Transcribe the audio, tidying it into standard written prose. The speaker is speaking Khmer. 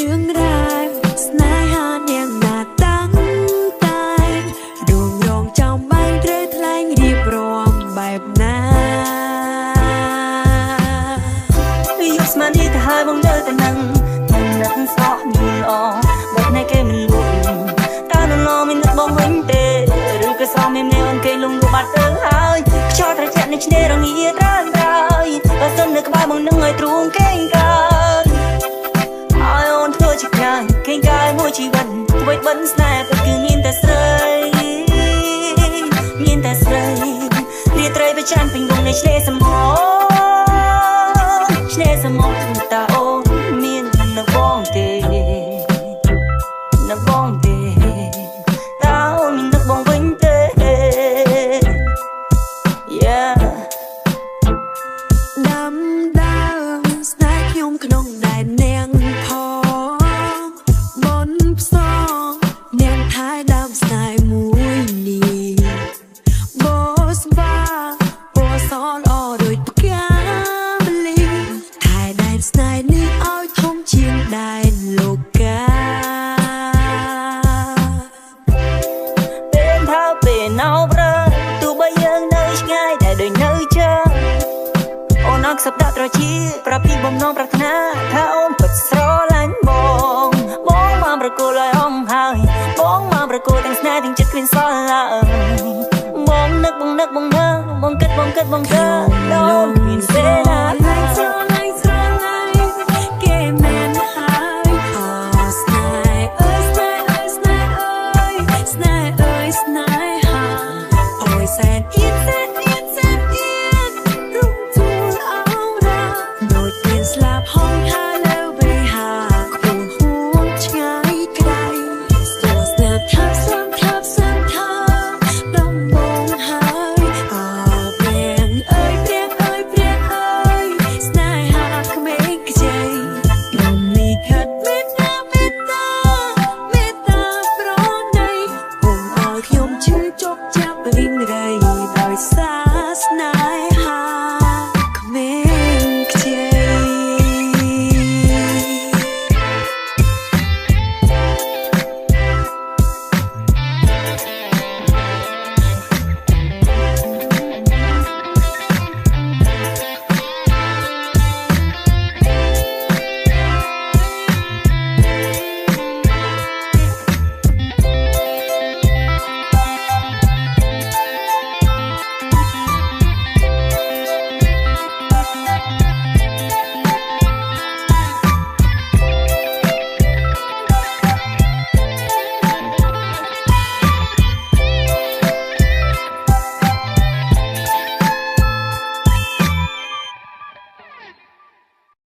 រឿងរ៉ាវស្នេហានាងណាតាំងតែដួងរងចំបែងត្រូវថ្លែងរៀបរាប់បែបណាយកស្មាននេះទៅហើយបងនៅតែនឹងនឹកសោះមានល្អបែបណែគេមិនលួចតើនរមាននឹកបងវិញទេឬក៏សោះមានអ្នកអូនគេលងលូបាត់ទៅហើយខ្យល់ត្រជាក់នៃឆ្នេររងាត្រើយត្រើយបើសិននៅក្បែរបងនឹងឲ្យទ្រូងគេងកើតឲ្យអូនធ្វើជាកាយគេងកាយមួយជីវិតធ្វើបិណ្ឌស្នេហ៍ពិតគឺមានតែស្រីមានតែស្រីរាត្រីប្រចាំពេញរងនៃឆ្នេរសមុទ្រឆ្នេរសមុទ្រតើអូនមាននៅបងទេនៅបងទេតើអូនមាននឹកបងវិញទេ Yeah ដាំដើមស្នេហ៍ខ្ញុំក្នុងដែននាងផងបនផ្សងនាងថែដើមស្នេហ៍មួយនេះបោស្បាបោសល្អដូចផ្កាម្លិះថែដែនស្នេហ៍នេះឲ្យធំជាងដែនលោកកាពេលថាពេលណៅប្រើទោះបីយើងនៅឆ្ងាយតែដូចនៅចាំអូនអកសប្តាហ៍ត្រជាប្រាប់ពីបំណងប្រាថ្នាថាអូនពិតស្រឡាញ់បងមកប្រគល់ឲ្យអមហើយបងមកប្រគល់ទាំងស្នេហ៍ទាំងចិត្តគ្មានសល់ឡើយបងនឹកបងគិតបងគិត